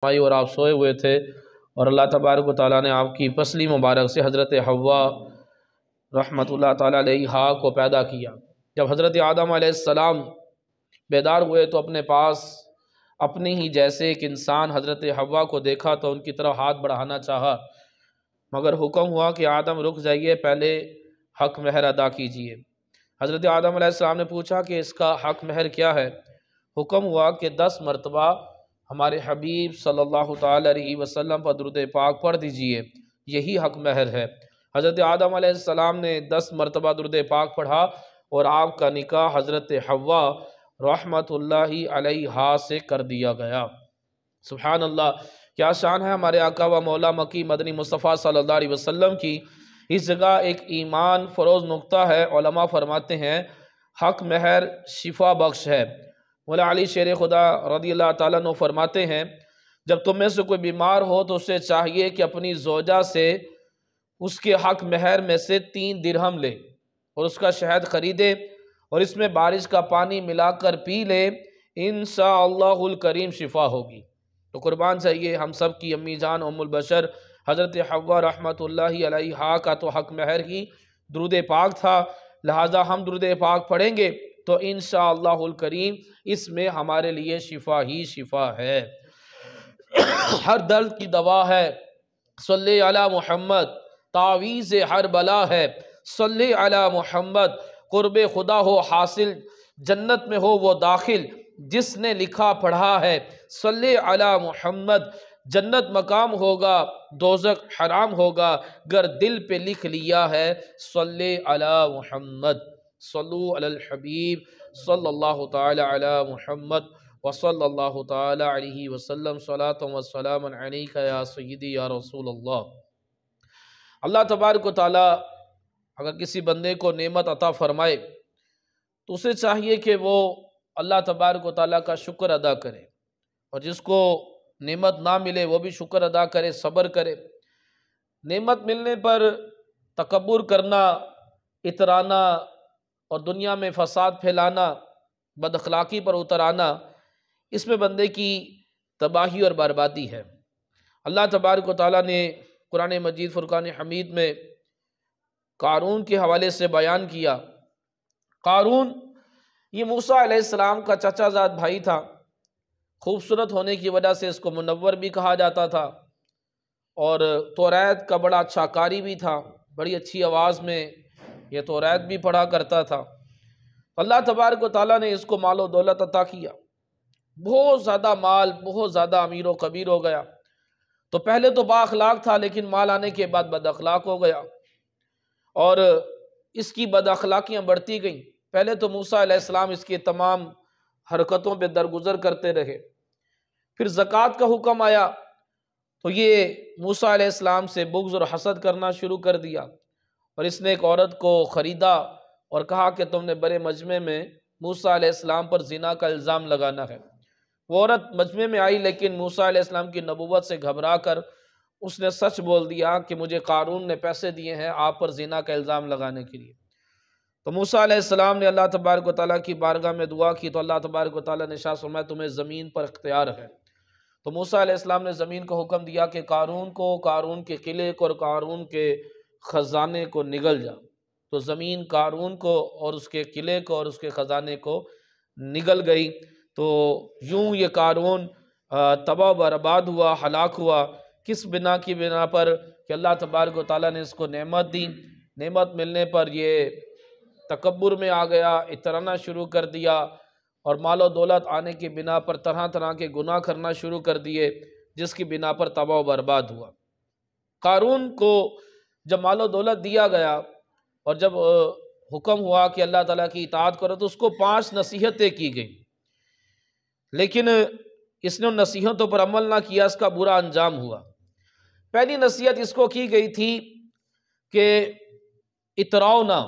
اور آپ سوئے ہوئے تھے اور اللہ تبارک و تعالیٰ نے آپ کی پسلی مبارک سے حضرت حوا رحمۃ اللہ تعالیٰ علیہا کو پیدا کیا۔ جب حضرت آدم علیہ السلام بیدار ہوئے تو اپنے پاس اپنے ہی جیسے ایک انسان حضرت حوا کو دیکھا تو ان کی طرف ہاتھ بڑھانا چاہا، مگر حکم ہوا کہ آدم رک جائیے، پہلے حق مہر ادا کیجیے۔ حضرت آدم علیہ السلام نے پوچھا کہ اس کا حق مہر کیا ہے؟ حکم ہوا کہ 10 مرتبہ ہمارے حبیب صلی اللہ تعالی علیہ وسلم پر درود پاک پڑھ دیجئے، یہی حق مہر ہے۔ حضرت آدم علیہ السلام نے 10 مرتبہ درود پاک پڑھا اور آپ کا نکاح حضرت حوا رحمت اللہ علیہا سے کر دیا گیا۔ سبحان اللہ، کیا شان ہے ہمارے آقا و مولا مکی مدنی مصطفیٰ صلی اللہ علیہ وسلم کی۔ اس جگہ ایک ایمان فروز نقطہ ہے، علماء فرماتے ہیں حق مہر شفا بخش ہے۔ مولا علی شیر خدا رضی اللہ تعالیٰ عنہ فرماتے ہیں جب تم میں سے کوئی بیمار ہو تو اسے چاہیے کہ اپنی زوجہ سے اس کے حق مہر میں سے 3 درہم لے اور اس کا شہد خریدے اور اس میں بارش کا پانی ملا کر پی لے، انشاءاللہ الکریم شفا ہوگی۔ تو قربان چاہیے ہم سب کی امی جان ام البشر حضرت حوا رحمت اللہ علیہا کا تو حق مہر ہی درود پاک تھا، لہٰذا ہم درود پاک پڑھیں گے تو انشاءاللہ الکریم اس میں ہمارے لیے شفا ہی شفا ہے، ہر درد کی دوا ہے۔ صلی علی محمد، تعویذ ہر بلا ہے، صلی علی محمد، قرب خدا ہو حاصل، جنت میں ہو وہ داخل جس نے لکھا پڑھا ہے، صلی علی محمد، جنت مقام ہوگا دوزخ حرام ہوگا گر دل پہ لکھ لیا ہے، صلی علی محمد، صلو علی الحبیب صلی اللہ تعالی علی محمد وصلی اللہ تعالی علیہ وسلم، صلاۃ و سلام علیک یا سیدی یا رسول اللہ۔ اللہ تبارک و تعالی اگر کسی بندے کو نعمت عطا فرمائے تو اسے چاہیے کہ وہ اللہ تبارک و تعالیٰ کا شکر ادا کرے، اور جس کو نعمت نہ ملے وہ بھی شکر ادا کرے، صبر کرے۔ نعمت ملنے پر تکبر کرنا، اترانا اور دنیا میں فساد پھیلانا، بد اخلاقی پر اتر آنا، اس میں بندے کی تباہی اور بربادی ہے۔ اللہ تبارک و تعالیٰ نے قرآن مجید فرقان حمید میں قارون کے حوالے سے بیان کیا۔ قارون یہ موسیٰ علیہ السلام کا چچا زاد بھائی تھا، خوبصورت ہونے کی وجہ سے اس کو منور بھی کہا جاتا تھا، اور توریت کا بڑا اچھا قاری بھی تھا، بڑی اچھی آواز میں یہ توریت بھی پڑھا کرتا تھا۔ اللہ تبارک و تعالیٰ نے اس کو مال و دولت عطا کیا، بہت زیادہ مال، بہت زیادہ امیر و کبیر ہو گیا۔ تو پہلے تو با اخلاق تھا، لیکن مال آنے کے بعد بد اخلاق ہو گیا، اور اس کی بد اخلاقیاں بڑھتی گئیں۔ پہلے تو موسیٰ علیہ السلام اس کی تمام حرکتوں پہ درگزر کرتے رہے، پھر زکوٰۃ کا حکم آیا تو یہ موسیٰ علیہ السلام سے بغض اور حسد کرنا شروع کر دیا، اور اس نے ایک عورت کو خریدا اور کہا کہ تم نے بڑے مجمع میں موسیٰ علیہ السلام پر زنا کا الزام لگانا ہے۔ وہ عورت مجمع میں آئی، لیکن موسیٰ علیہ السلام کی نبوت سے گھبرا کر اس نے سچ بول دیا کہ مجھے قارون نے پیسے دیے ہیں آپ پر زنا کا الزام لگانے کے لیے۔ تو موسیٰ علیہ السلام نے اللہ تبارک و تعالیٰ کی بارگاہ میں دعا کی تو اللہ تبارک و تعالیٰ نے ارشاد فرمایا تمہیں زمین پر اختیار ہے۔ تو موسیٰ علیہ السلام نے زمین کو حکم دیا کہ قارون کو، قارون کے قلعے کو اور قارون کے خزانے کو نگل جا۔ تو زمین قارون کو اور اس کے قلعے کو اور اس کے خزانے کو نگل گئی۔ تو یوں یہ قارون تباہ و برباد ہوا، ہلاک ہوا۔ کس بنا کی بنا پر کہ اللہ تبارک و تعالیٰ نے اس کو نعمت دی، نعمت ملنے پر یہ تکبر میں آ گیا، اترانا شروع کر دیا، اور مال و دولت آنے کی بنا پر طرح طرح کے گناہ کرنا شروع کر دیے، جس کی بنا پر تباہ و برباد ہوا۔ قارون کو جب مال و دولت دیا گیا اور جب حکم ہوا کہ اللہ تعالیٰ کی اطاعت کرو تو اس کو 5 نصیحتیں کی گئیں، لیکن اس نے ان نصیحتوں پر عمل نہ کیا، اس کا برا انجام ہوا۔ پہلی نصیحت اس کو کی گئی تھی کہ اتراؤ نہ،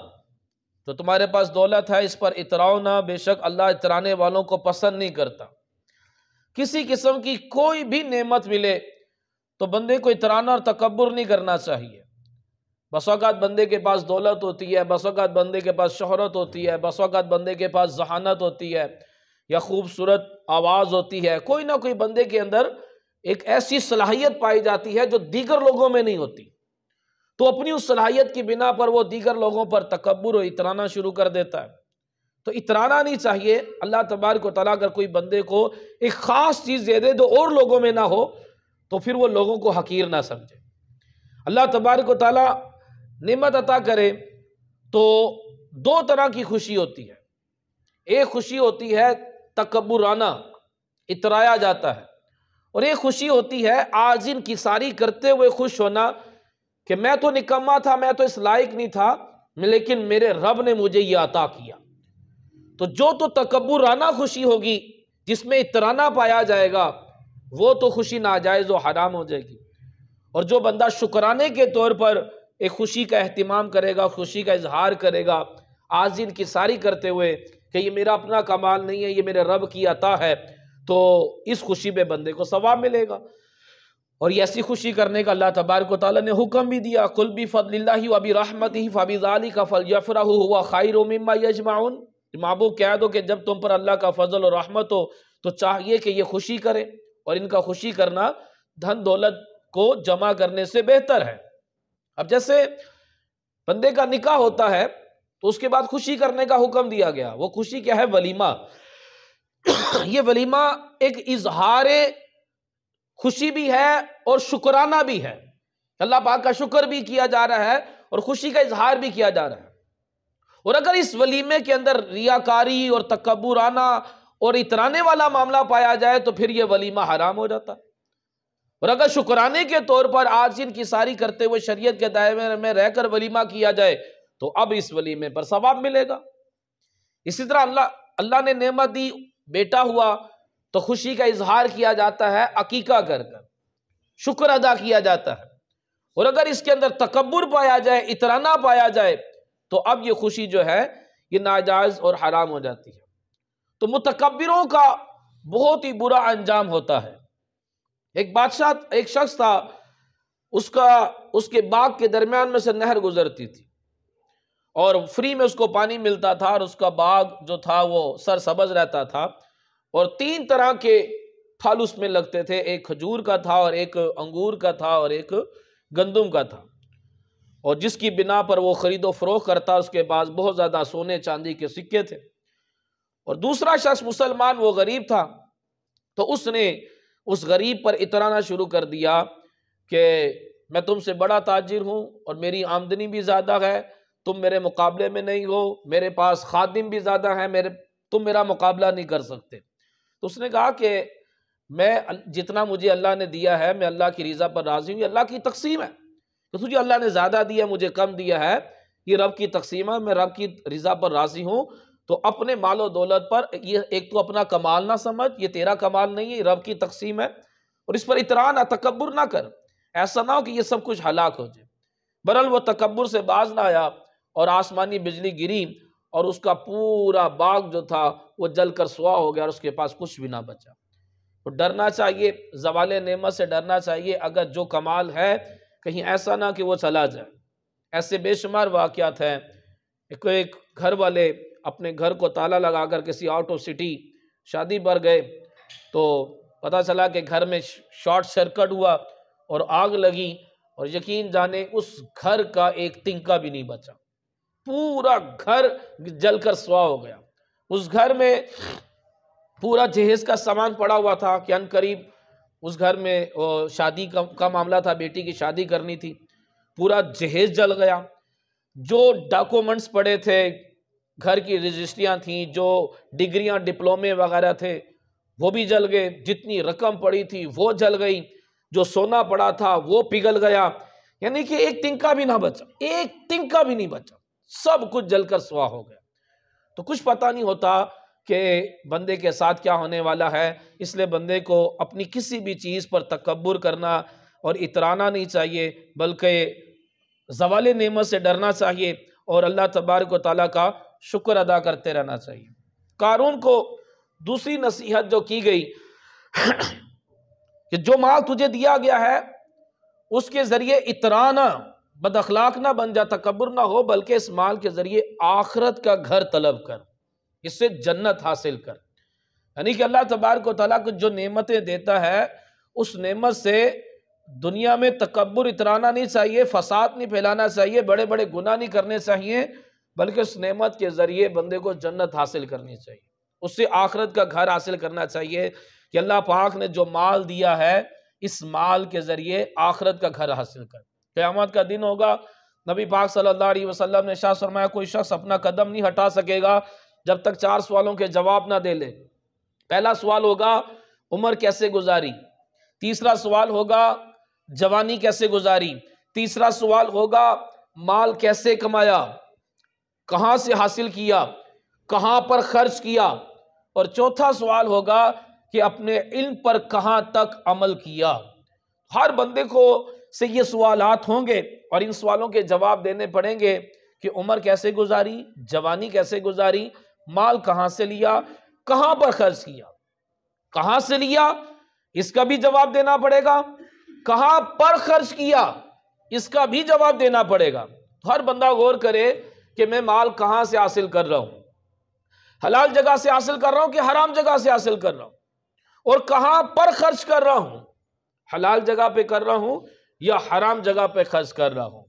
تو تمہارے پاس دولت ہے اس پر اتراؤ نہ، بے شک اللہ اترانے والوں کو پسند نہیں کرتا۔ کسی قسم کی کوئی بھی نعمت ملے تو بندے کو اترانا اور تکبر نہیں کرنا چاہیے۔ بس اوقات بندے کے پاس دولت ہوتی ہے، بس اوقات بندے کے پاس شہرت ہوتی ہے، بس اوقات بندے کے پاس ذہانت ہوتی ہے یا خوبصورت آواز ہوتی ہے، کوئی نہ کوئی بندے کے اندر ایک ایسی صلاحیت پائی جاتی ہے جو دیگر لوگوں میں نہیں ہوتی، تو اپنی اس صلاحیت کی بنا پر وہ دیگر لوگوں پر تکبر اور اترانا شروع کر دیتا ہے۔ تو اترانا نہیں چاہیے۔ اللہ تبارک و تعالیٰ اگر کوئی بندے کو ایک خاص چیز دے دے جو اور لوگوں میں نہ ہو تو پھر وہ لوگوں کو حقیر نہ سمجھے۔ اللہ تبارک و تعالیٰ نعمت عطا کرے تو دو طرح کی خوشی ہوتی ہے۔ ایک خوشی ہوتی ہے تکبرانہ، اترایا جاتا ہے، اور ایک خوشی ہوتی ہے عاجز انکساری کرتے ہوئے خوش ہونا کہ میں تو نکما تھا، میں تو اس لائق نہیں تھا، لیکن میرے رب نے مجھے یہ عطا کیا۔ تو جو تو تکبرانہ خوشی ہوگی جس میں اترانا پایا جائے گا وہ تو خوشی ناجائز و حرام ہو جائے گی، اور جو بندہ شکرانے کے طور پر ایک خوشی کا اہتمام کرے گا، خوشی کا اظہار کرے گا عاجز انکساری کرتے ہوئے کہ یہ میرا اپنا کمال نہیں ہے، یہ میرے رب کی عطا ہے، تو اس خوشی پہ بندے کو ثواب ملے گا۔ اور یہ ایسی خوشی کرنے کا اللہ تبارک و تعالیٰ نے حکم بھی دیا، قُلْ بِفَضْلِ اللَّهِ وَبِرَحْمَتِهِ فَبِذَلِكَ فَلْيَفْرَحُوا هُوَ خَيْرٌ مِّمَّا يَجْمَعُونَ۔ محبوب کہہ دو کہ جب تم پر اللہ کا فضل اور رحمت ہو تو چاہیے کہ یہ خوشی کریں، اور ان کا خوشی کرنا دھن دولت کو جمع کرنے سے بہتر ہے۔ اب جیسے بندے کا نکاح ہوتا ہے تو اس کے بعد خوشی کرنے کا حکم دیا گیا، وہ خوشی کیا ہے؟ ولیمہ۔ یہ ولیمہ ایک اظہار خوشی بھی ہے اور شکرانہ بھی ہے، اللہ پاک کا شکر بھی کیا جا رہا ہے اور خوشی کا اظہار بھی کیا جا رہا ہے۔ اور اگر اس ولیمے کے اندر ریاکاری اور تکبرانہ اور اترانے والا معاملہ پایا جائے تو پھر یہ ولیمہ حرام ہو جاتا ہے۔ اور اگر شکرانے کے طور پر عاجز انکساری کرتے ہوئے شریعت کے دائرے میں رہ کر ولیمہ کیا جائے تو اب اس ولیمے پر ثواب ملے گا۔ اسی طرح اللہ نے نعمت دی، بیٹا ہوا تو خوشی کا اظہار کیا جاتا ہے عقیقہ کر کر، شکر ادا کیا جاتا ہے۔ اور اگر اس کے اندر تکبر پایا جائے، اترانا پایا جائے تو اب یہ خوشی جو ہے یہ ناجائز اور حرام ہو جاتی ہے۔ تو متکبروں کا بہت ہی برا انجام ہوتا ہے۔ ایک بادشاہ، ایک شخص تھا، اس کے باغ کے درمیان میں سے نہر گزرتی تھی اور فری میں اس کو پانی ملتا تھا، اور اس کا باغ جو تھا وہ سرسبز رہتا تھا، اور 3 طرح کے پھل اس میں لگتے تھے، ایک کھجور کا تھا اور ایک انگور کا تھا اور ایک گندم کا تھا، اور جس کی بنا پر وہ خرید و فروخت کرتا، اس کے پاس بہت زیادہ سونے چاندی کے سکے تھے۔ اور دوسرا شخص مسلمان، وہ غریب تھا، تو اس نے اس غریب پر اترانا شروع کر دیا کہ میں تم سے بڑا تاجر ہوں اور میری آمدنی بھی زیادہ ہے، تم میرے مقابلے میں نہیں ہو، میرے پاس خادم بھی زیادہ ہیں، تم میرا مقابلہ نہیں کر سکتے۔ تو اس نے کہا کہ میں جتنا مجھے اللہ نے دیا ہے میں اللہ کی رضا پر راضی ہوں، یہ اللہ کی تقسیم ہے، تو تجھے اللہ نے زیادہ دیا، مجھے کم دیا ہے، یہ رب کی تقسیم ہے، میں رب کی رضا پر راضی ہوں، تو اپنے مال و دولت پر یہ ایک تو اپنا کمال نہ سمجھ، یہ تیرا کمال نہیں ہے، یہ رب کی تقسیم ہے، اور اس پر اتران نہ، تکبر نہ کر، ایسا نہ ہو کہ یہ سب کچھ ہلاک ہو جائے۔ بہرحال وہ تکبر سے باز نہ آیا اور آسمانی بجلی گری اور اس کا پورا باغ جو تھا وہ جل کر سوا ہو گیا اور اس کے پاس کچھ بھی نہ بچا۔ تو ڈرنا چاہیے، زوال نعمت سے ڈرنا چاہیے، اگر جو کمال ہے کہیں ایسا نہ کہ وہ چلا جائے۔ ایسے بے شمار واقعات ہیں۔ ایک گھر والے اپنے گھر کو تالا لگا کر کسی آؤٹ آف سٹی شادی پر گئے تو پتہ چلا کہ گھر میں شارٹ سرکٹ ہوا اور آگ لگی، اور یقین جانے اس گھر کا ایک تنکا بھی نہیں بچا، پورا گھر جل کر سوا ہو گیا۔ اس گھر میں پورا جہیز کا سامان پڑا ہوا تھا کہ ان قریب اس گھر میں شادی کا معاملہ تھا، بیٹی کی شادی کرنی تھی، پورا جہیز جل گیا۔ جو ڈاکومنٹس پڑے تھے، گھر کی رجسٹریاں تھیں، جو ڈگریاں ڈپلومے وغیرہ تھے وہ بھی جل گئے، جتنی رقم پڑی تھی وہ جل گئی، جو سونا پڑا تھا وہ پگھل گیا، یعنی کہ ایک تنکا بھی نہ بچا، ایک تنکا بھی نہیں بچا، سب کچھ جل کر سوا ہو گیا۔ تو کچھ پتہ نہیں ہوتا کہ بندے کے ساتھ کیا ہونے والا ہے، اس لیے بندے کو اپنی کسی بھی چیز پر تکبر کرنا اور اترانا نہیں چاہیے، بلکہ زوال نعمت سے ڈرنا چاہیے اور اللہ تبارک و تعالیٰ کا شکر ادا کرتے رہنا چاہیے۔ قارون کو دوسری نصیحت جو کی گئی کہ جو مال تجھے دیا گیا ہے اس کے ذریعے اترانا، بد اخلاق نہ بن جا، تکبر نہ ہو، بلکہ اس مال کے ذریعے آخرت کا گھر طلب کر، اس سے جنت حاصل کر۔ یعنی کہ اللہ تبارک و تعالیٰ کو جو نعمتیں دیتا ہے اس نعمت سے دنیا میں تکبر اترانا نہیں چاہیے، فساد نہیں پھیلانا چاہیے، بڑے بڑے گناہ نہیں کرنے چاہیے، بلکہ اس نعمت کے ذریعے بندے کو جنت حاصل کرنی چاہیے، اس سے آخرت کا گھر حاصل کرنا چاہیے کہ اللہ پاک نے جو مال دیا ہے اس مال کے ذریعے آخرت کا گھر حاصل کر۔ قیامت کا دن ہوگا، نبی پاک صلی اللہ علیہ وسلم نے ارشاد فرمایا کوئی شخص اپنا قدم نہیں ہٹا سکے گا جب تک 4 سوالوں کے جواب نہ دے لے۔ پہلا سوال ہوگا عمر کیسے گزاری، تیسرا سوال ہوگا جوانی کیسے گزاری، تیسرا سوال ہوگا مال کیسے کمایا، کہاں سے حاصل کیا، کہاں پر خرچ کیا، اور چوتھا سوال ہوگا کہ اپنے علم پر کہاں تک عمل کیا۔ ہر بندے کو سے یہ سوالات ہوں گے اور ان سوالوں کے جواب دینے پڑیں گے کہ عمر کیسے گزاری، جوانی کیسے گزاری، مال کہاں سے لیا، کہاں پر خرچ کیا، کہاں سے لیا اس کا بھی جواب دینا پڑے گا، کہاں پر خرچ کیا اس کا بھی جواب دینا پڑے گا۔ ہر بندہ غور کرے کہ میں مال کہاں سے حاصل کر رہا ہوں، حلال جگہ سے حاصل کر رہا ہوں کہ حرام جگہ سے حاصل کر رہا ہوں، اور کہاں پر خرچ کر رہا ہوں، حلال جگہ پہ کر رہا ہوں یا حرام جگہ پہ خرچ کر رہا ہوں۔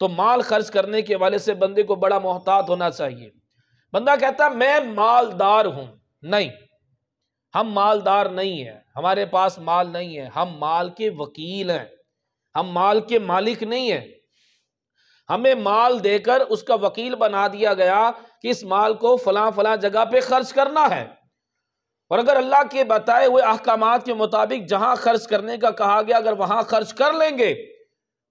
تو مال خرچ کرنے کے والے سے بندے کو بڑا محتاط ہونا چاہیے۔ بندہ کہتا ہے میں مالدار ہوں، نہیں، ہم مالدار نہیں ہیں، ہمارے پاس مال نہیں ہے، ہم مال کے وکیل ہیں، ہم مال کے مالک نہیں ہیں۔ ہمیں مال دے کر اس کا وکیل بنا دیا گیا کہ اس مال کو فلاں فلاں جگہ پہ خرچ کرنا ہے، اور اگر اللہ کے بتائے ہوئے احکامات کے مطابق جہاں خرچ کرنے کا کہا گیا اگر وہاں خرچ کر لیں گے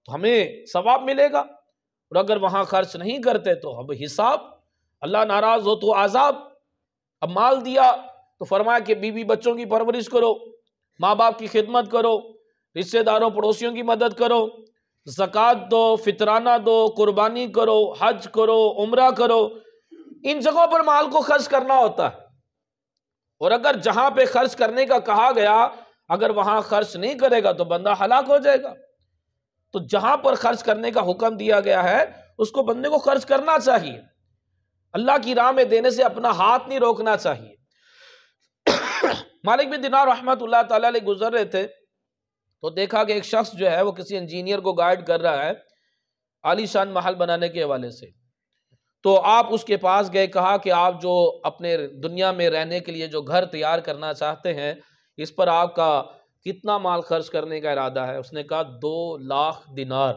تو ہمیں ثواب ملے گا، اور اگر وہاں خرچ نہیں کرتے تو اب حساب، اللہ ناراض ہو تو عذاب۔ اب مال دیا تو فرمایا کہ بیوی بچوں کی پرورش کرو، ماں باپ کی خدمت کرو، رشتہ داروں پڑوسیوں کی مدد کرو، زکوٰۃ دو، فطرانہ دو، قربانی کرو، حج کرو، عمرہ کرو، ان جگہوں پر مال کو خرچ کرنا ہوتا ہے۔ اور اگر جہاں پہ خرچ کرنے کا کہا گیا اگر وہاں خرچ نہیں کرے گا تو بندہ ہلاک ہو جائے گا۔ تو جہاں پر خرچ کرنے کا حکم دیا گیا ہے اس کو بندے کو خرچ کرنا چاہیے، اللہ کی راہ میں دینے سے اپنا ہاتھ نہیں روکنا چاہیے۔ مالک بن دینار رحمۃ اللہ تعالیٰ علیہ گزر رہے تھے تو دیکھا کہ ایک شخص جو ہے وہ کسی انجینئر کو گائیڈ کر رہا ہے عالی شان محل بنانے کے حوالے سے، تو آپ اس کے پاس گئے، کہا کہ آپ جو اپنے دنیا میں رہنے کے لیے جو گھر تیار کرنا چاہتے ہیں اس پر آپ کا کتنا مال خرچ کرنے کا ارادہ ہے؟ اس نے کہا 2 لاکھ دینار۔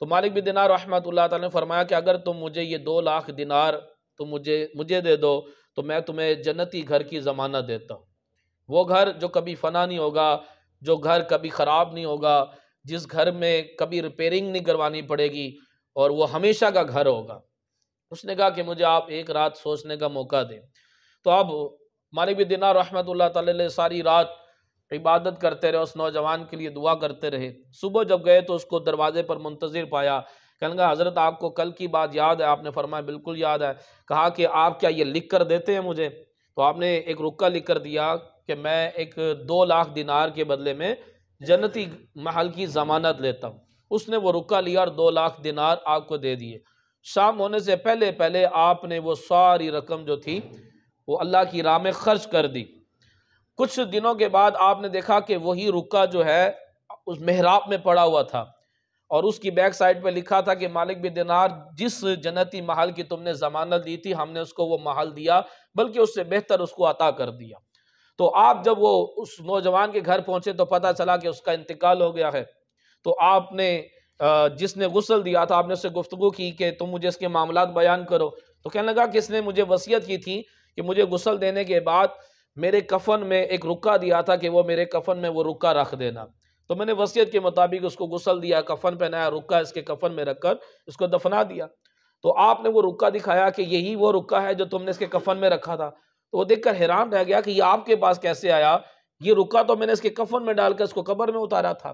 تو مالک بن دینار رحمۃ اللہ تعالیٰ نے فرمایا کہ اگر تم مجھے یہ 2 لاکھ دینار تم مجھے دے دو تو میں تمہیں جنتی گھر کی ضمانت دیتا ہوں، وہ گھر جو کبھی فنا نہیں ہوگا، جو گھر کبھی خراب نہیں ہوگا، جس گھر میں کبھی ریپیرنگ نہیں کروانی پڑے گی، اور وہ ہمیشہ کا گھر ہوگا۔ اس نے کہا کہ مجھے آپ 1 رات سوچنے کا موقع دیں۔ تو اب مالک بن دینار رحمۃ اللہ تعالیٰ علیہ ساری رات عبادت کرتے رہے، اس نوجوان کے لیے دعا کرتے رہے۔ صبح جب گئے تو اس کو دروازے پر منتظر پایا، کہنے لگا حضرت آپ کو کل کی بات یاد ہے؟ آپ نے فرمایا بالکل یاد ہے۔ کہا کہ آپ کیا یہ لکھ کر دیتے ہیں مجھے؟ تو آپ نے ایک رکہ لکھ کر دیا کہ میں ایک 2 لاکھ دینار کے بدلے میں جنتی محل کی ضمانت لیتا ہوں۔ اس نے وہ رکہ لیا اور 2 لاکھ دینار آپ کو دے دیے۔ شام ہونے سے پہلے پہلے آپ نے وہ ساری رقم جو تھی وہ اللہ کی راہ میں خرچ کر دی۔ کچھ دنوں کے بعد آپ نے دیکھا کہ وہی رکہ جو ہے اس محراب میں پڑا ہوا تھا، اور اس کی بیک سائڈ پہ لکھا تھا کہ مالک بن دینار جس جنتی محل کی تم نے ضمانت دی تھی ہم نے اس کو وہ محل دیا، بلکہ اس سے بہتر اس کو عطا کر دیا۔ تو آپ جب وہ اس نوجوان کے گھر پہنچے تو پتہ چلا کہ اس کا انتقال ہو گیا ہے۔ تو آپ نے جس نے غسل دیا تھا آپ نے اس سے گفتگو کی کہ تم مجھے اس کے معاملات بیان کرو، تو کہنے لگا کہ اس نے مجھے وصیت کی تھی کہ مجھے غسل دینے کے بعد میرے کفن میں ایک رکہ دیا تھا کہ وہ میرے کفن میں وہ رکہ رکھ دینا، تو میں نے وصیت کے مطابق اس کو غسل دیا، کفن پہنایا، رکہ اس کے کفن میں رکھ کر اس کو دفنا دیا۔ تو آپ نے وہ رکہ دکھایا کہ یہی وہ رکہ ہے جو تم نے اس کے کفن میں رکھا تھا۔ تو وہ دیکھ کر حیران رہ گیا کہ یہ آپ کے پاس کیسے آیا؟ یہ رکہ تو میں نے اس کے کفن میں ڈال کر اس کو قبر میں اتارا تھا۔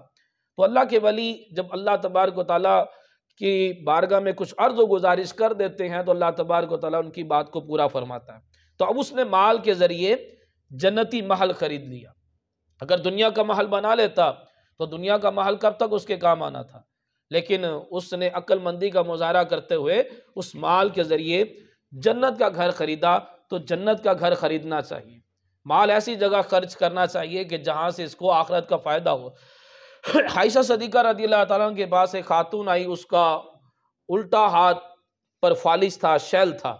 تو اللہ کے ولی جب اللہ تبارک و تعالیٰ کی بارگاہ میں کچھ عرض و گزارش کر دیتے ہیں تو اللہ تبارک و تعالیٰ ان کی بات کو پورا فرماتا ہے۔ تو اب اس نے مال کے ذریعے جنتی محل خرید لیا۔ اگر دنیا کا محل بنا لیتا تو دنیا کا محل کب تک اس کے کام آنا تھا، لیکن اس نے عقل مندی کا مظاہرہ کرتے ہوئے اس مال کے ذریعے جنت کا گھر خریدا۔ تو جنت کا گھر خریدنا چاہیے۔ مال ایسی جگہ خرچ کرنا چاہیے کہ جہاں سے اس کو آخرت کا فائدہ ہو۔ عائشہ صدیقہ رضی اللہ تعالیٰ عنہ کے پاس ایک خاتون آئی، اس کا الٹا ہاتھ پر فالج تھا، شیل تھا۔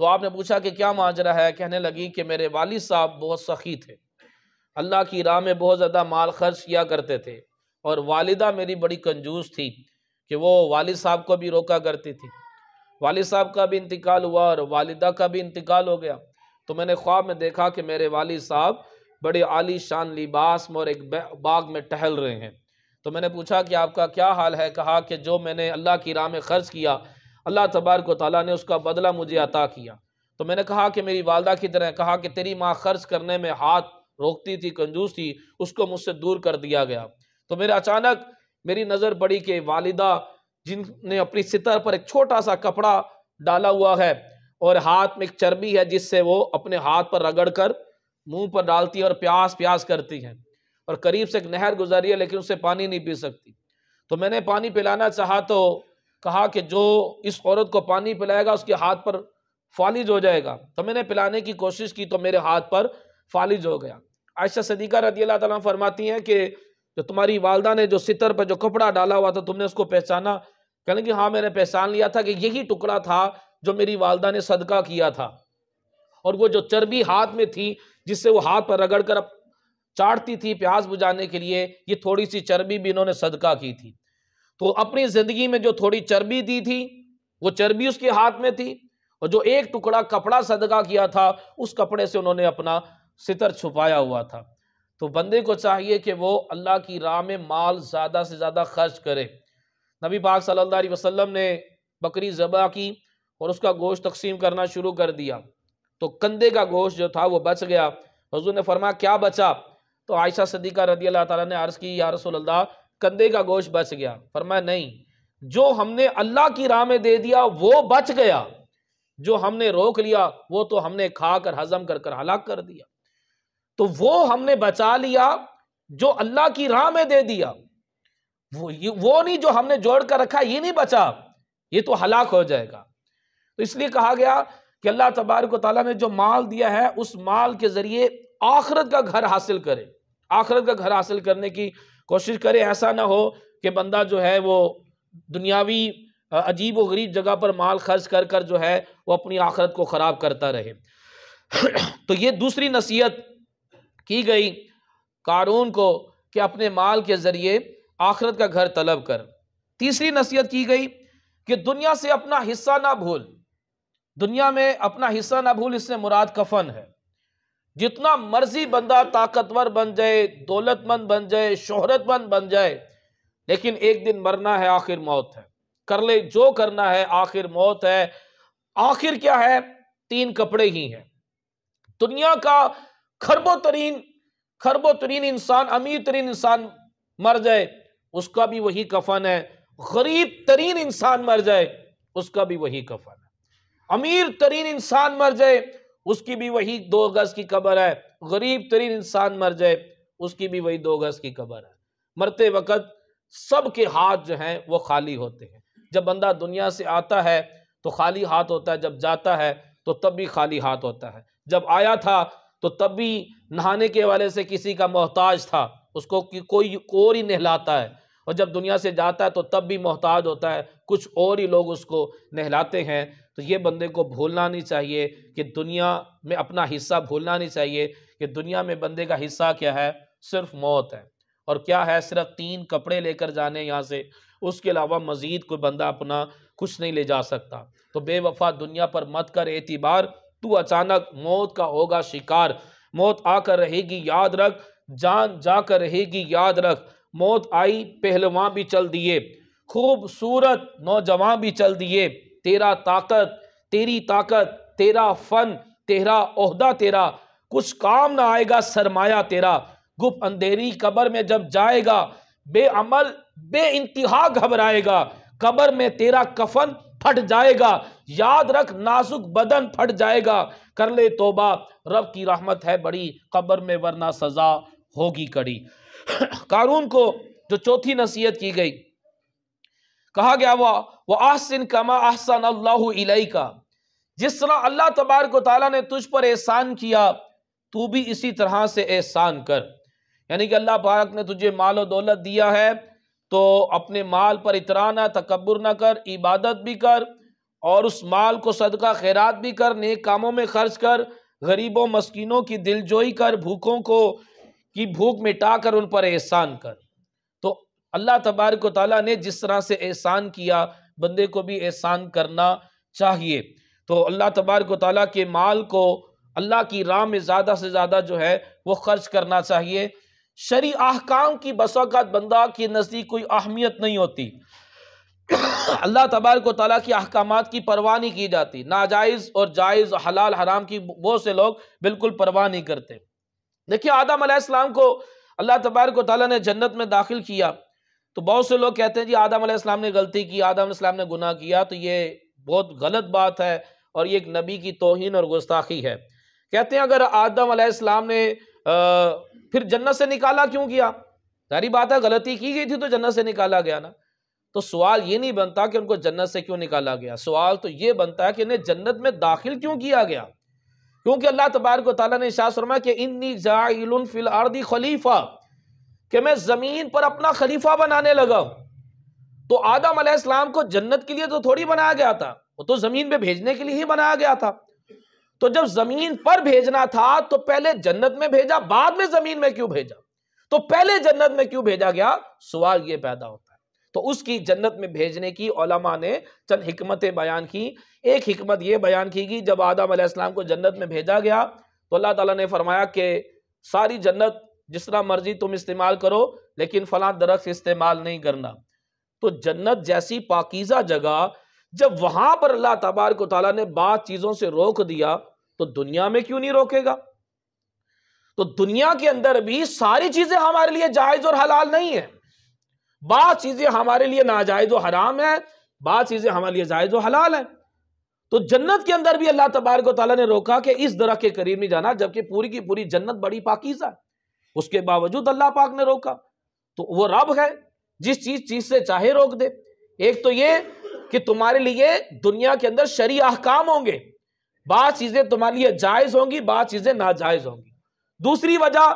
تو آپ نے پوچھا کہ کیا ماجرا ہے؟ کہنے لگی کہ میرے والد صاحب بہت سخی تھے، اللہ کی راہ میں بہت زیادہ مال خرچ کیا کرتے تھے، اور والدہ میری بڑی کنجوس تھی کہ وہ والد صاحب کو بھی روکا کرتی تھی۔ والد صاحب کا بھی انتقال ہوا اور والدہ کا بھی انتقال ہو گیا، تو میں نے خواب میں دیکھا کہ میرے والد صاحب بڑے عالی شان لباس میں اور ایک باغ میں ٹہل رہے ہیں۔ تو میں نے پوچھا کہ آپ کا کیا حال ہے؟ کہا کہ جو میں نے اللہ کی راہ میں خرچ کیا، اللہ تبارک و تعالیٰ نے اس کا بدلہ مجھے عطا کیا۔ تو میں نے کہا کہ میری والدہ کی طرح، کہا کہ تیری ماں خرچ کرنے میں ہاتھ روکتی تھی، کنجوس تھی، اس کو مجھ سے دور کر دیا گیا۔ تو میرے اچانک میری نظر پڑی کہ والدہ جن نے اپنی ستر پر ایک چھوٹا سا کپڑا ڈالا ہوا ہے اور ہاتھ میں ایک چربی ہے جس سے وہ اپنے ہاتھ پر رگڑ کر منہ پر ڈالتی ہے اور پیاس کرتی ہیں، اور قریب سے ایک نہر گزری ہے لیکن اس سے پانی نہیں پی سکتی۔ تو میں نے پانی پلانا چاہا تو کہا کہ جو اس عورت کو پانی پلائے گا اس کے ہاتھ پر فالج ہو جائے گا۔ تو میں نے پلانے کی کوشش کی تو میرے ہاتھ پر فالج ہو گیا۔ عائشہ صدیقہ رضی اللہ تعالیٰ فرماتی ہیں کہ جو تمہاری والدہ نے جو ستر پر جو کپڑا ڈالا ہوا تھا تم نے اس کو پہچانا؟ کہنے کہ ہاں میں نے پہچان لیا تھا کہ یہی ٹکڑا تھا جو میری والدہ نے صدقہ کیا تھا، اور وہ جو چربی ہاتھ میں تھی جس سے وہ ہاتھ پر رگڑ کر چاٹتی تھی پیاس بجھانے کے لیے، یہ تھوڑی سی چربی بھی انہوں نے صدقہ کی تھی۔ تو اپنی زندگی میں جو تھوڑی چربی دی تھی وہ چربی اس کے ہاتھ میں تھی، اور جو ایک ٹکڑا کپڑا صدقہ کیا تھا اس کپڑے سے انہوں نے اپنا ستر چھپایا ہوا تھا۔ تو بندے کو چاہیے کہ وہ اللہ کی راہ میں مال زیادہ سے زیادہ خرچ کرے۔ نبی پاک صلی اللہ علیہ وسلم نے بکری ذبح کی اور اس کا گوشت تقسیم کرنا شروع کر دیا، تو کندھے کا گوشت جو تھا وہ بچ گیا۔ حضور نے فرمایا کیا بچا؟ تو عائشہ صدیقہ رضی اللہ تعالیٰ نے عرض کی یا رسول اللہ کندھے کا گوشت بچ گیا۔ فرمایا نہیں، جو ہم نے اللہ کی راہ میں دے دیا وہ بچ گیا، جو ہم نے روک لیا وہ تو ہم نے کھا کر ہضم کر کر ہلاک کر دیا۔ تو وہ ہم نے بچا لیا جو اللہ کی راہ میں دے دیا، وہ نہیں جو ہم نے جوڑ کر رکھا، یہ نہیں بچا، یہ تو ہلاک ہو جائے گا۔ تو اس لیے کہا گیا کہ اللہ تبارک و تعالیٰ نے جو مال دیا ہے اس مال کے ذریعے آخرت کا گھر حاصل کرے، آخرت کا گھر حاصل کرنے کی کوشش کرے۔ ایسا نہ ہو کہ بندہ جو ہے وہ دنیاوی عجیب و غریب جگہ پر مال خرچ کر کر جو ہے وہ اپنی آخرت کو خراب کرتا رہے۔ تو یہ دوسری نصیحت کی گئی قارون کو کہ اپنے مال کے ذریعے آخرت کا گھر طلب کر۔ تیسری نصیحت کی گئی کہ دنیا سے اپنا حصہ نہ بھول، دنیا میں اپنا حصہ نہ بھول، اس سے مراد کفن ہے۔ جتنا مرضی بندہ طاقتور بن جائے، دولت مند بن جائے، شہرت مند بن جائے، لیکن ایک دن مرنا ہے، آخر موت ہے۔ کر لے جو کرنا ہے، آخر موت ہے۔ آخر کیا ہے؟ 3 کپڑے ہی ہیں۔ دنیا کا خرب و ترین انسان، امیر ترین انسان مر جائے اس کا بھی وہی کفن ہے، غریب ترین انسان مر جائے اس کا بھی وہی کفن ہے، امیر ترین انسان مر جائے اس کی بھی وہی 2 گز کی قبر ہے، غریب ترین انسان مر جائے اس کی بھی وہی 2 گز کی قبر ہے۔ مرتے وقت سب کے ہاتھ جو ہیں وہ خالی ہوتے ہیں۔ جب بندہ دنیا سے آتا ہے تو خالی ہاتھ ہوتا ہے، جب جاتا ہے تو تب بھی خالی ہاتھ ہوتا ہے۔ جب آیا تھا تو تب بھی نہانے کے والے سے کسی کا محتاج تھا، اس کو کوئی اور ہی نہلاتا ہے، اور جب دنیا سے جاتا ہے تو تب بھی محتاج ہوتا ہے، کچھ اور ہی لوگ اس کو نہلاتے ہیں۔ تو یہ بندے کو بھولنا نہیں چاہیے کہ دنیا میں اپنا حصہ بھولنا نہیں چاہیے کہ دنیا میں بندے کا حصہ کیا ہے؟ صرف موت ہے، اور کیا ہے؟ صرف 3 کپڑے لے کر جانے یہاں سے، اس کے علاوہ مزید کوئی بندہ اپنا کچھ نہیں لے جا سکتا۔ تو بے وفا دنیا پر مت کر اعتبار، تو اچانک موت کا ہوگا شکار۔ موت آ کر رہے گی یاد رکھ، جان جا کر رہے گی یاد رکھ۔ موت آئی پہلواں بھی چل دیے، خوبصورت نوجوان بھی چل دیے، تیری طاقت، تیرا فن، تیرا عہدہ، تیرا کچھ کام نہ آئے گا سرمایہ تیرا۔ گپ اندھیری قبر میں جب جائے گا، بے عمل بے انتہا گھبرائے گا، قبر میں تیرا کفن پھٹ جائے گا، یاد رکھ نازک بدن پھٹ جائے گا، کر لے توبہ رب کی رحمت ہے بڑی، قبر میں ورنہ سزا ہوگی کڑی۔ قارون کو جو چوتھی نصیحت کی گئی، کہا گیا وَأَحْسِن كَمَا أَحْسَنَ اللَّهُ إِلَيْكَ، جس طرح اللہ تبارک و تعالیٰ نے تجھ پر احسان کیا تو بھی اسی طرح سے احسان کر. یعنی کہ اللہ پاک نے تجھے مال و دولت دیا ہے تو اپنے مال پر اطراء نہ، تکبر نہ کر، عبادت بھی کر اور اس مال کو صدقہ خیرات بھی کر، نیک کاموں میں خرچ کر، غریبوں مسکینوں کی دلجوئی کر، بھوکوں کو کی بھوک مٹا کر ان پر احسان کر. تو اللہ تبارک و تعالیٰ نے جس طرح سے احسان کیا بندے کو بھی احسان کرنا چاہیے. تو اللہ تبارک و تعالیٰ کے مال کو اللہ کی راہ میں زیادہ سے زیادہ جو ہے وہ خرچ کرنا چاہیے. شرعی احکام کی بسا اوقات بندہ کے نزدیک کوئی اہمیت نہیں ہوتی. اللہ تبارک و تعالیٰ کی احکامات کی پرواہ نہیں کی جاتی. ناجائز اور جائز، حلال حرام کی بہت سے لوگ بالکل پرواہ نہیں کرتے. دیکھیے آدم علیہ السلام کو اللہ تبارک و تعالیٰ نے جنت میں داخل کیا تو بہت سے لوگ کہتے ہیں جی آدم علیہ السلام نے غلطی کی، آدم علیہ السلام نے گناہ کیا. تو یہ بہت غلط بات ہے اور یہ ایک نبی کی توہین اور گستاخی ہے. کہتے ہیں اگر آدم علیہ السلام نے پھر جنت سے نکالا کیوں کیا؟ ظاہری بات ہے غلطی کی گئی تھی تو جنت سے نکالا گیا نا. تو سوال یہ نہیں بنتا کہ ان کو جنت سے کیوں نکالا گیا، سوال تو یہ بنتا ہے کہ انہیں جنت میں داخل کیوں کیا گیا. کیونکہ اللہ تبارک و تعالیٰ نے ارشاد فرمایا کہ انی جاعل فی الارض خلیفہ، کہ میں زمین پر اپنا خلیفہ بنانے لگا ہوں. تو آدم علیہ السلام کو جنت کے لیے تو تھوڑی بنایا گیا تھا، وہ تو زمین پہ بھیجنے کے لیے ہی بنایا گیا تھا. تو جب زمین پر بھیجنا تھا تو پہلے جنت میں بھیجا، بعد میں زمین میں کیوں بھیجا؟ تو پہلے جنت میں کیوں بھیجا گیا؟ سوال یہ پیدا ہوتا ہے. تو اس کی جنت میں بھیجنے کی علماء نے چند حکمتیں بیان کی. ایک حکمت یہ بیان کی گئی جب آدم علیہ السلام کو جنت میں بھیجا گیا تو اللہ تعالیٰ نے فرمایا کہ ساری جنت جس طرح مرضی تم استعمال کرو لیکن فلاں درخت استعمال نہیں کرنا. تو جنت جیسی پاکیزہ جگہ جب وہاں پر اللہ تبارک و تعالیٰ نے بعض چیزوں سے روک دیا تو دنیا میں کیوں نہیں روکے گا؟ تو دنیا کے اندر بھی ساری چیزیں ہمارے لیے جائز اور حلال نہیں ہیں. بعض چیزیں ہمارے لیے ناجائز و حرام ہیں، بعض چیزیں ہمارے لیے جائز و حلال ہیں. تو جنت کے اندر بھی اللہ تبارک و تعالیٰ نے روکا کہ اس درخت کے قریب نہیں جانا، جبکہ پوری کی پوری جنت بڑی پاکیزہ ہے. اس کے باوجود اللہ پاک نے روکا. تو وہ رب ہے جس چیز سے چاہے روک دے. ایک تو یہ کہ تمہارے لیے دنیا کے اندر شرعی احکام ہوں گے، بعض چیزیں تمہارے لیے جائز ہوں گی، بعض چیزیں ناجائز ہوں گی. دوسری وجہ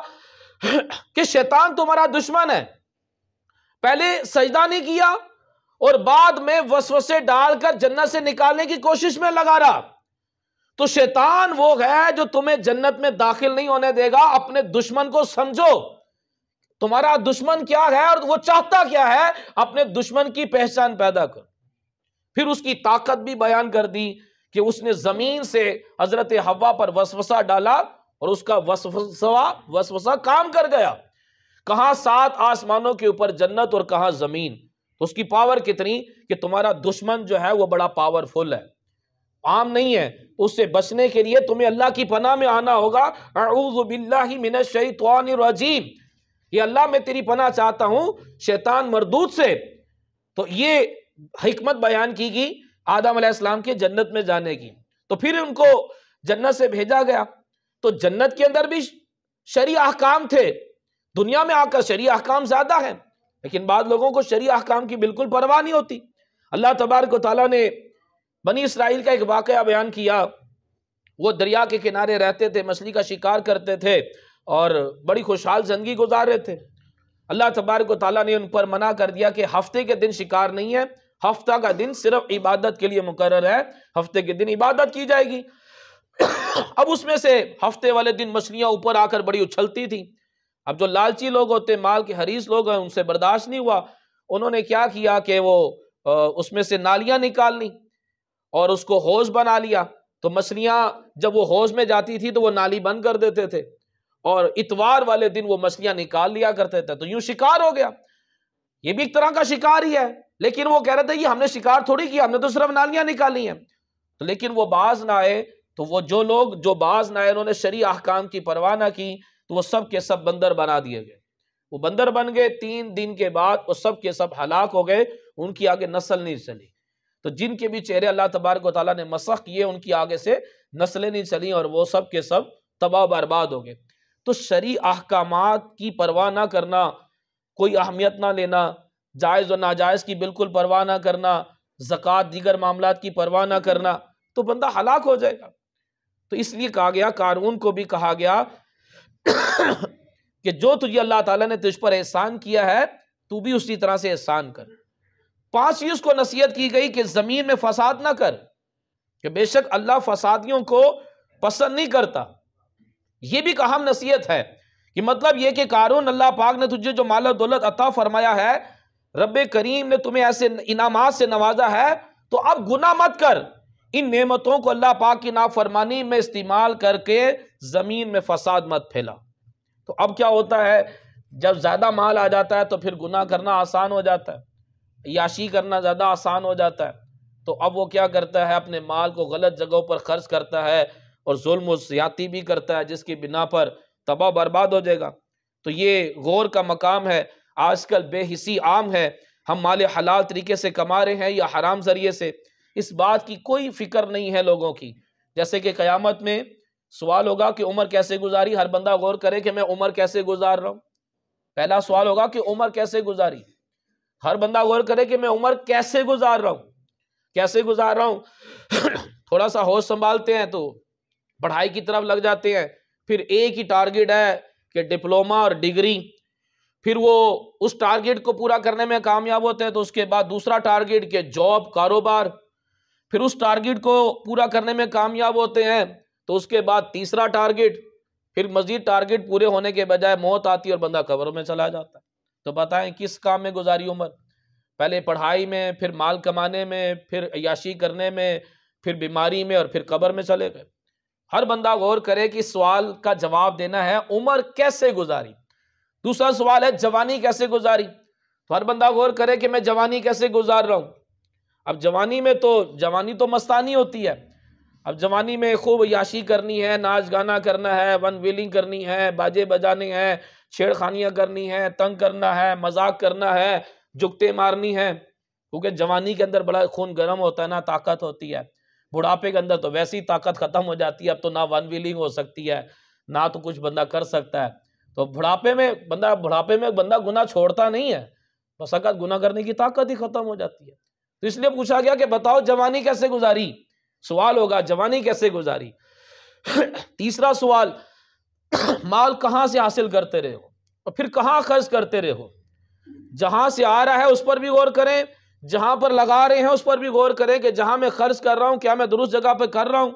کہ شیطان تمہارا دشمن ہے، پہلے سجدہ نہیں کیا اور بعد میں وسوسے ڈال کر جنت سے نکالنے کی کوشش میں لگا رہا. تو شیطان وہ ہے جو تمہیں جنت میں داخل نہیں ہونے دے گا. اپنے دشمن کو سمجھو، تمہارا دشمن کیا ہے اور وہ چاہتا کیا ہے، اپنے دشمن کی پہچان پیدا کر. پھر اس کی طاقت بھی بیان کر دی کہ اس نے زمین سے حضرت حوا پر وسوسہ ڈالا اور اس کا وسوسہ کام کر گیا. کہاں 7 آسمانوں کے اوپر جنت اور کہاں زمین. تو اس کی پاور کتنی کہ تمہارا دشمن جو ہے وہ بڑا پاورفل ہے، عام نہیں ہے. اس سے بچنے کے لیے تمہیں اللہ کی پناہ میں آنا ہوگا. اعوذ باللہ من الشیطان الرجیم، یہ اللہ میں تیری پناہ چاہتا ہوں شیطان مردود سے. تو یہ حکمت بیان کی گئی آدم علیہ السلام کے جنت میں جانے کی. تو پھر ان کو جنت سے بھیجا گیا. تو جنت کے اندر بھی شرعی احکام تھے، دنیا میں آ کر شرعی احکام زیادہ ہیں، لیکن بعض لوگوں کو شرعی احکام کی بالکل پرواہ نہیں ہوتی. اللہ تبارک و تعالیٰ نے بنی اسرائیل کا ایک واقعہ بیان کیا. وہ دریا کے کنارے رہتے تھے، مچھلی کا شکار کرتے تھے اور بڑی خوشحال زندگی گزار رہے تھے. اللہ تبارک و تعالیٰ نے ان پر منع کر دیا کہ ہفتے کے دن شکار نہیں ہے، ہفتہ کا دن صرف عبادت کے لیے مقرر ہے، ہفتے کے دن عبادت کی جائے گی. اب اس میں سے ہفتے والے دن مچھلیاں اوپر آ کر بڑی اچھلتی تھیں. اب جو لالچی لوگ ہوتے، مال کے حریص لوگ ہیں، ان سے برداشت نہیں ہوا. انہوں نے کیا کیا کہ وہ اس میں سے نالیاں نکال لی اور اس کو حوض بنا لیا. تو مچھلیاں جب وہ حوض میں جاتی تھی تو وہ نالی بند کر دیتے تھے اور اتوار والے دن وہ مچھلیاں نکال لیا کرتے تھے. تو یوں شکار ہو گیا. یہ بھی ایک طرح کا شکار ہی ہے، لیکن وہ کہہ رہے تھے یہ ہم نے شکار تھوڑی کیا، ہم نے تو صرف نالیاں نکالی ہیں. تو لیکن وہ باز نہ آئے. تو وہ جو لوگ جو باز نہ آئے، انہوں نے شرعی احکام کی پرواہ نہ کی، تو وہ سب کے سب بندر بنا دیے گئے. وہ بندر بن گئے. 3 دن کے بعد وہ سب کے سب ہلاک ہو گئے. ان کی آگے نسل نہیں چلی. تو جن کے بھی چہرے اللہ تبارک و تعالیٰ نے مسخ کیے، ان کی آگے سے نسلیں نہیں چلیں اور وہ سب کے سب تباہ برباد ہو گئے. تو شرعی احکامات کی پرواہ نہ کرنا، کوئی اہمیت نہ لینا، جائز و ناجائز کی بالکل پرواہ نہ کرنا، زکوٰۃ دیگر معاملات کی پرواہ نہ کرنا، تو بندہ ہلاک ہو جائے گا. تو اس لیے کہا گیا، قارون کو بھی کہا گیا کہ جو تجھے اللہ تعالیٰ نے تجھ پر احسان کیا ہے تو بھی اسی طرح سے احسان کر۔ پانچویں اس کو نصیحت کی گئی کہ زمین میں فساد نہ کر، کہ بے شک اللہ فسادیوں کو پسند نہیں کرتا۔ یہ بھی ایک اہم نصیحت ہے کہ مطلب یہ کہ قارون، اللہ پاک نے تجھے جو مال و دولت عطا فرمایا ہے، رب کریم نے تمہیں ایسے انعامات سے نوازا ہے، تو اب گناہ مت کر، ان نعمتوں کو اللہ پاک کی نافرمانی میں استعمال کر کے زمین میں فساد مت پھیلا۔ تو اب کیا ہوتا ہے، جب زیادہ مال آ جاتا ہے تو پھر گناہ کرنا آسان ہو جاتا ہے، عیاشی کرنا زیادہ آسان ہو جاتا ہے۔ تو اب وہ کیا کرتا ہے، اپنے مال کو غلط جگہوں پر خرچ کرتا ہے اور ظلم و زیادتی بھی کرتا ہے، جس کی بنا پر تباہ برباد ہو جائے گا۔ تو یہ غور کا مقام ہے۔ آج کل بے حسی عام ہے، ہم مال حلال طریقے سے کما رہے ہیں یا حرام ذریعے سے، اس بات کی کوئی فکر نہیں ہے لوگوں کی۔ جیسے کہ قیامت میں سوال ہوگا کہ عمر کیسے گزاری، ہر بندہ غور کرے کہ میں عمر کیسے گزار رہا ہوں۔ پہلا سوال ہوگا کہ عمر کیسے گزاری، ہر بندہ غور کرے کہ میں عمر کیسے گزار رہا ہوں، کیسے گزار رہا ہوں۔ تھوڑا سا ہوش سنبھالتے ہیں تو پڑھائی کی طرف لگ جاتے ہیں، پھر ایک ہی ٹارگٹ ہے کہ ڈپلوما اور ڈگری، پھر وہ اس ٹارگٹ کو پورا کرنے میں کامیاب ہوتے ہیں تو اس کے بعد دوسرا ٹارگٹ کہ جاب، کاروبار، پھر اس ٹارگٹ کو پورا کرنے میں کامیاب ہوتے ہیں تو اس کے بعد تیسرا ٹارگٹ، پھر مزید ٹارگٹ پورے ہونے کے بجائے موت آتی ہے اور بندہ قبر میں چلا جاتا ہے۔ تو بتائیں کس کام میں گزاری عمر؟ پہلے پڑھائی میں، پھر مال کمانے میں، پھر عیاشی کرنے میں، پھر بیماری میں، اور پھر قبر میں چلے گئے۔ ہر بندہ غور کرے کہ سوال کا جواب دینا ہے عمر کیسے گزاری۔ دوسرا سوال ہے جوانی کیسے گزاری، تو ہر بندہ غور کرے کہ میں جوانی کیسے گزار رہا ہوں۔ اب جوانی میں تو جوانی تو مستانی ہوتی ہے، اب جوانی میں خوب عیاشی کرنی ہے، ناچ گانا کرنا ہے، ون ویلنگ کرنی ہے، باجے بجانے ہیں، چھیڑ خانیاں کرنی ہے، تنگ کرنا ہے، مذاق کرنا ہے، جگتے مارنی ہے، کیونکہ جوانی کے اندر بڑا خون گرم ہوتا ہے نا، طاقت ہوتی ہے۔ بڑھاپے کے اندر تو ویسی طاقت ختم ہو جاتی ہے، اب تو نہ ون ویلنگ ہو سکتی ہے، نہ تو کچھ بندہ کر سکتا ہے۔ تو بڑھاپے میں بندہ گناہ چھوڑتا نہیں ہے، بس اگر گناہ کرنے کی طاقت ہی ختم ہو جاتی ہے۔ تو اس لیے پوچھا گیا کہ بتاؤ جوانی کیسے گزاری، سوال ہوگا جوانی کیسے گزاری۔ تیسرا سوال، مال کہاں سے حاصل کرتے رہے ہو اور پھر کہاں خرچ کرتے رہے ہو۔ جہاں سے آ رہا ہے اس پر بھی غور کریں، جہاں پر لگا رہے ہیں اس پر بھی غور کریں کہ جہاں میں خرچ کر رہا ہوں کیا میں درست جگہ پہ کر رہا ہوں۔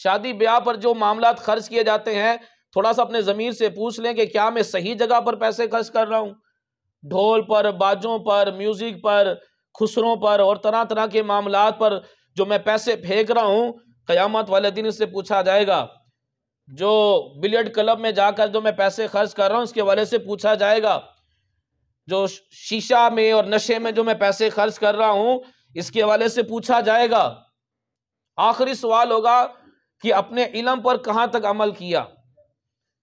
شادی بیاہ پر جو معاملات خرچ کیے جاتے ہیں، تھوڑا سا اپنے ضمیر سے پوچھ لیں کہ کیا میں صحیح جگہ پر پیسے خرچ کر رہا ہوں۔ ڈھول پر، باجوں پر، میوزک پر، خسروں پر اور طرح طرح کے معاملات پر جو میں پیسے پھینک رہا ہوں، قیامت والے دن اس سے پوچھا جائے گا۔ جو بلیئرڈ کلب میں جا کر جو میں پیسے خرچ کر رہا ہوں اس کے والے سے پوچھا جائے گا۔ جو شیشہ میں اور نشے میں جو میں پیسے خرچ کر رہا ہوں اس کے حوالے سے پوچھا جائے گا۔ آخری سوال ہوگا کہ اپنے علم پر کہاں تک عمل کیا۔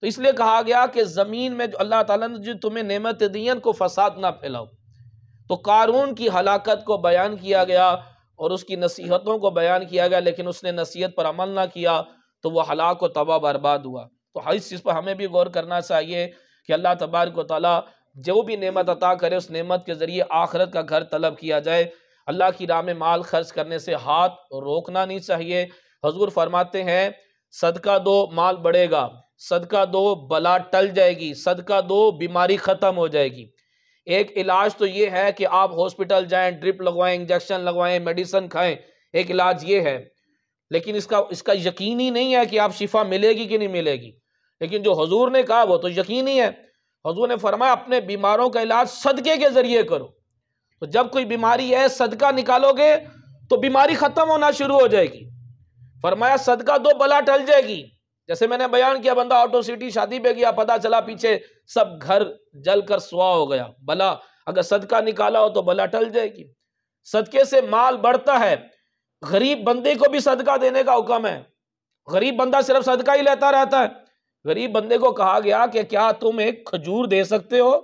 تو اس لیے کہا گیا کہ زمین میں جو اللہ تعالیٰ نے جو تمہیں نعمت دی ہیں ان کو فساد نہ پھیلاؤ۔ تو قارون کی ہلاکت کو بیان کیا گیا اور اس کی نصیحتوں کو بیان کیا گیا، لیکن اس نے نصیحت پر عمل نہ کیا تو وہ ہلاک و تباہ برباد ہوا۔ تو اس چیز پر ہمیں بھی غور کرنا چاہیے کہ اللہ تبارک و تعالیٰ جو بھی نعمت عطا کرے اس نعمت کے ذریعے آخرت کا گھر طلب کیا جائے۔ اللہ کی راہ میں مال خرچ کرنے سے ہاتھ روکنا نہیں چاہیے۔ حضور فرماتے ہیں صدقہ دو مال بڑھے گا، صدقہ دو بلا ٹل جائے گی، صدقہ دو بیماری ختم ہو جائے گی۔ ایک علاج تو یہ ہے کہ آپ ہاسپٹل جائیں، ڈرپ لگوائیں، انجیکشن لگوائیں، میڈیسن کھائیں، ایک علاج یہ ہے، لیکن اس کا یقینی نہیں ہے کہ آپ شفا ملے گی کہ نہیں ملے گی۔ لیکن جو حضور نے کہا وہ تو یقینی ہے۔ حضور نے فرمایا اپنے بیماروں کا علاج صدقے کے ذریعے کرو۔ تو جب کوئی بیماری ہے صدقہ نکالو گے تو بیماری ختم ہونا شروع ہو جائے گی۔ فرمایا صدقہ دو بلا ٹل جائے گی۔ جیسے میں نے بیان کیا، بندہ آٹو سٹی شادی پہ گیا، پتہ چلا پیچھے سب گھر جل کر سوا ہو گیا، بلا اگر صدقہ نکالا ہو تو بلا ٹل جائے گی۔ صدقے سے مال بڑھتا ہے۔ غریب بندے کو بھی صدقہ دینے کا حکم ہے۔ غریب بندہ صرف صدقہ ہی لیتا رہتا ہے۔ غریب بندے کو کہا گیا کہ کیا تم ایک کھجور دے سکتے ہو؟